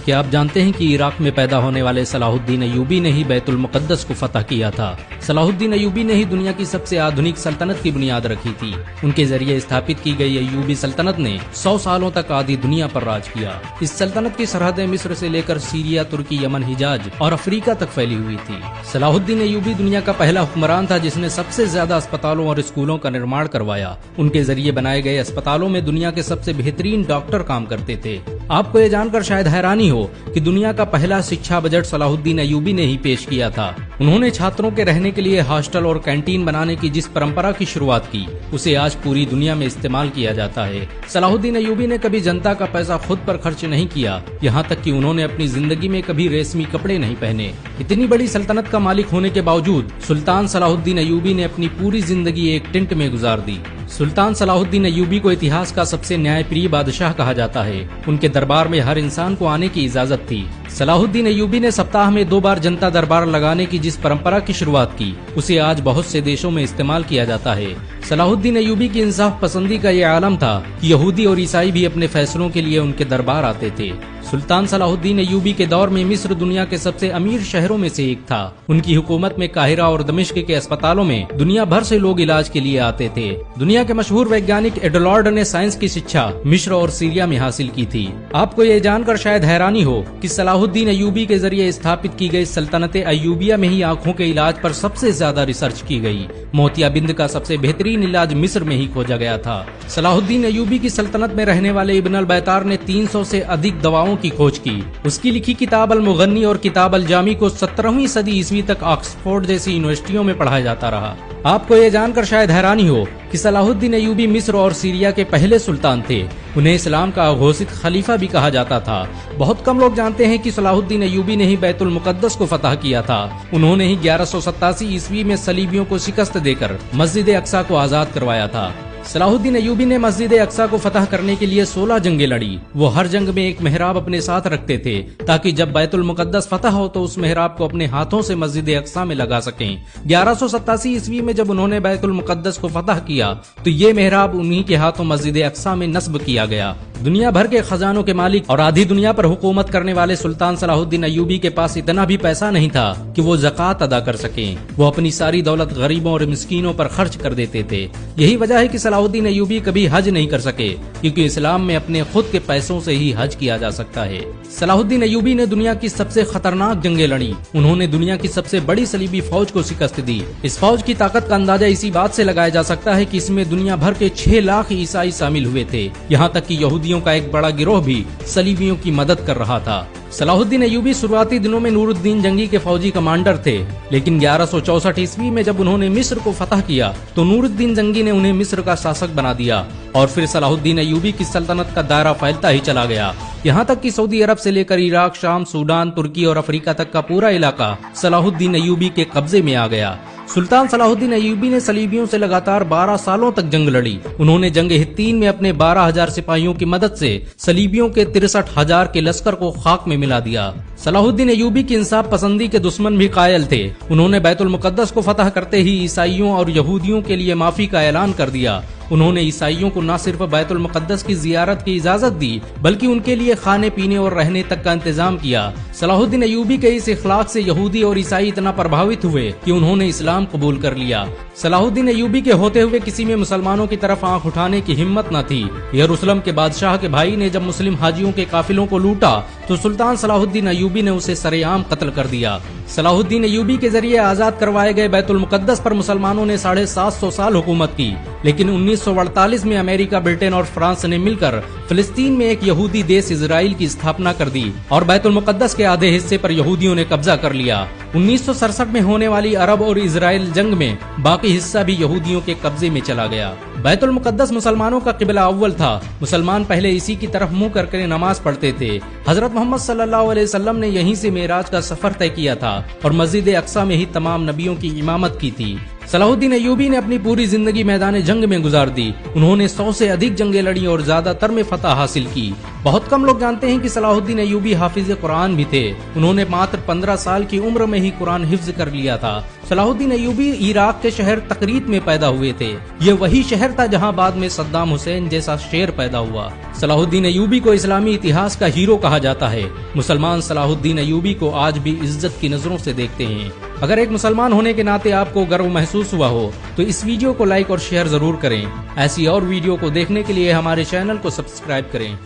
क्या आप जानते हैं कि इराक में पैदा होने वाले सलाहुद्दीन अय्यूबी ने ही बैतुल मुक़द्दस को फतह किया था। सलाहुद्दीन अय्यूबी ने ही दुनिया की सबसे आधुनिक सल्तनत की बुनियाद रखी थी। उनके जरिए स्थापित की गई अय्यूबी सल्तनत ने 100 सालों तक आधी दुनिया पर राज किया। इस सल्तनत की सरहदें मिस्र से लेकर सीरिया, तुर्की, यमन, हिजाज और अफ्रीका तक फैली हुई थी। सलाहुद्दीन अय्यूबी दुनिया का पहला हुक्मरान था जिसने सबसे ज्यादा अस्पतालों और स्कूलों का निर्माण करवाया। उनके जरिए बनाए गए अस्पतालों में दुनिया के सबसे बेहतरीन डॉक्टर काम करते थे। आपको ये जानकर शायद हैरानी हो कि दुनिया का पहला शिक्षा बजट सलाहुद्दीन अय्यूबी ने ही पेश किया था। उन्होंने छात्रों के रहने के लिए हॉस्टल और कैंटीन बनाने की जिस परंपरा की शुरुआत की, उसे आज पूरी दुनिया में इस्तेमाल किया जाता है। सलाहुद्दीन अय्यूबी ने कभी जनता का पैसा खुद पर खर्च नहीं किया, यहाँ तक कि उन्होंने अपनी जिंदगी में कभी रेशमी कपड़े नहीं पहने। इतनी बड़ी सल्तनत का मालिक होने के बावजूद सुल्तान सलाहुद्दीन अय्यूबी ने अपनी पूरी जिंदगी एक टेंट में गुजार दी। सुल्तान सलाहुद्दीन अय्यूबी को इतिहास का सबसे न्यायप्रिय बादशाह कहा जाता है। उनके दरबार में हर इंसान को आने की इजाजत थी। सलाहुद्दीन अय्यूबी ने सप्ताह में 2 बार जनता दरबार लगाने की जिस परंपरा की शुरुआत की, उसे आज बहुत से देशों में इस्तेमाल किया जाता है। सलाहुद्दीन अय्यूबी की इंसाफ पसंदी का ये आलम था कि यहूदी और ईसाई भी अपने फैसलों के लिए उनके दरबार आते थे। सुल्तान सलाहुद्दीन अय्यूबी के दौर में मिस्र दुनिया के सबसे अमीर शहरों में से एक था। उनकी हुकूमत में काहिरा और दमिश्क के अस्पतालों में दुनिया भर से लोग इलाज के लिए आते थे। दुनिया के मशहूर वैज्ञानिक एडलॉर्ड ने साइंस की शिक्षा मिस्र और सीरिया में हासिल की थी। आपको ये जानकर शायद हैरानी हो कि सलाहुद्दीन अय्यूबी के जरिए स्थापित की गई सल्तनत अय्यूबिया में ही आँखों के इलाज पर सबसे ज्यादा रिसर्च की गई। मोतियाबिंद का सबसे बेहतरीन इलाज मिस्र में ही खोजा गया था। सलाहुद्दीन अय्यूबी की सल्तनत में रहने वाले इब्न अल बैतार ने 300 से अधिक दवाओं की खोज की। उसकी लिखी किताब अल मुगन्नी और किताब अल जामी को 17वीं सदी ईस्वी तक ऑक्सफोर्ड जैसी यूनिवर्सिटियों में पढ़ाया जाता रहा। आपको ये जानकर शायद हैरानी हो कि सलाहुद्दीन अय्यूबी मिस्र और सीरिया के पहले सुल्तान थे। उन्हें इस्लाम का अघोषित खलीफा भी कहा जाता था। बहुत कम लोग जानते हैं कि सलाहुद्दीन अय्यूबी ने ही बैतुल मुक़द्दस को फतह किया था। उन्होंने ही 1187 ईस्वी में सलीबियों को शिकस्त देकर मस्जिद अक्सा को आजाद करवाया था। सलाहुद्दीन अय्यूबी ने मस्जिद अक्सा को फतह करने के लिए 16 जंगें लड़ी। वो हर जंग में एक मेहराब अपने साथ रखते थे ताकि जब बैतुल मुक़द्दस फतह हो तो उस मेहराब को अपने हाथों से मस्जिद अक्सा में लगा सकें। 1187 ईस्वी में जब उन्होंने बैतुल मुक़द्दस को फतह किया तो ये मेहराब उन्हीं के हाथों मस्जिद अक्सा में नस्ब किया गया। दुनिया भर के खजानों के मालिक और आधी दुनिया पर हुकूमत करने वाले सुल्तान सलाहुद्दीन अय्यूबी के पास इतना भी पैसा नहीं था कि वो ज़कात अदा कर सकें। वो अपनी सारी दौलत गरीबों और मिस्कीनों पर खर्च कर देते थे। यही वजह है कि सलाहुद्दीन अय्यूबी कभी हज नहीं कर सके, क्योंकि इस्लाम में अपने खुद के पैसों से ही हज किया जा सकता है। सलाहुद्दीन अय्यूबी ने दुनिया की सबसे खतरनाक जंगें लड़ी। उन्होंने दुनिया की सबसे बड़ी सलीबी फौज को शिकस्त दी। इस फौज की ताकत का अंदाजा इसी बात से लगाया जा सकता है कि इसमें दुनिया भर के 6 लाख ईसाई शामिल हुए थे। यहाँ तक कि यहूदियों का एक बड़ा गिरोह भी सलीबियों की मदद कर रहा था। सलाहुद्दीन अय्यूबी शुरुआती दिनों में नूरुद्दीन जंगी के फौजी कमांडर थे, लेकिन 1164 ईस्वी में जब उन्होंने मिस्र को फतह किया तो नूरुद्दीन जंगी ने उन्हें मिस्र का शासक बना दिया और फिर सलाहुद्दीन अय्यूबी की सल्तनत का दायरा फैलता ही चला गया। यहाँ तक कि सऊदी अरब से लेकर इराक, शाम, सूडान, तुर्की और अफ्रीका तक का पूरा इलाका सलाहुद्दीन अय्यूबी के कब्जे में आ गया। सुल्तान सलाहुद्दीन अय्यूबी ने सलीबियों से लगातार 12 सालों तक जंग लड़ी। उन्होंने जंग हित्तीन में अपने 12,000 सिपाहियों की मदद से सलीबियों के 63,000 के लश्कर को खाक में मिला दिया। सलाहुद्दीन अय्यूबी की इंसाफ पसंदी के दुश्मन भी कायल थे। उन्होंने बैतुल मुक़द्दस को फतह करते ही ईसाइयों और यहूदियों के लिए माफी का ऐलान कर दिया। उन्होंने ईसाइयों को न सिर्फ बैतुल मुक़द्दस की जियारत की इजाजत दी, बल्कि उनके लिए खाने पीने और रहने तक का इंतजाम किया। सलाहुद्दीन अय्यूबी के इस इखलाक से यहूदी और ईसाई इतना प्रभावित हुए कि उन्होंने इस्लाम कबूल कर लिया। सलाहुद्दीन अय्यूबी के होते हुए किसी में मुसलमानों की तरफ आंख उठाने की हिम्मत न थी। यरूशलेम के बादशाह के भाई ने जब मुस्लिम हाजियों के काफिलों को लूटा तो सुल्तान सलाहुद्दीन अय्यूबी ने उसे सरेआम कत्ल कर दिया। सलाहुद्दीन अय्यूबी के जरिए आजाद करवाए गए बैतुल मुक़द्दस पर मुसलमानों ने 750 साल हुकूमत की, लेकिन 1948 में अमेरिका, ब्रिटेन और फ्रांस ने मिलकर फिलिस्तीन में एक यहूदी देश इजराइल की स्थापना कर दी और बैतुल मुक़द्दस के आधे हिस्से पर यहूदियों ने कब्जा कर लिया। 1967 में होने वाली अरब और इजराइल जंग में बाकी हिस्सा भी यहूदियों के कब्जे में चला गया। बैतुल मुक़द्दस मुसलमानों का क़िबला अव्वल था। मुसलमान पहले इसी की तरफ मुंह करके नमाज पढ़ते थे। हजरत मोहम्मद सल्लल्लाहु अलैहि वसल्लम ने यहीं से मेराज का सफर तय किया था और मस्जिद अक्सा में ही तमाम नबियों की इमामत की थी। सलाहुद्दीन अय्यूबी ने अपनी पूरी जिंदगी मैदान जंग में गुजार दी। उन्होंने 100 से अधिक जंगें लड़ी और ज्यादातर में फतह हासिल की। बहुत कम लोग जानते हैं कि सलाहुद्दीन अय्यूबी हाफिज कुरान भी थे। उन्होंने मात्र 15 साल की उम्र में ही कुरान हिफ्ज कर लिया था। सलाहुद्दीन अय्यूबी इराक के शहर तकरीत में पैदा हुए थे। ये वही शहर था जहां बाद में सद्दाम हुसैन जैसा शेर पैदा हुआ। सलाहुद्दीन अय्यूबी को इस्लामी इतिहास का हीरो कहा जाता है। मुसलमान सलाहुद्दीन अय्यूबी को आज भी इज्जत की नजरों से देखते हैं। अगर एक मुसलमान होने के नाते आपको गर्व महसूस हुआ हो तो इस वीडियो को लाइक और शेयर जरूर करें। ऐसी और वीडियो को देखने के लिए हमारे चैनल को सब्सक्राइब करें।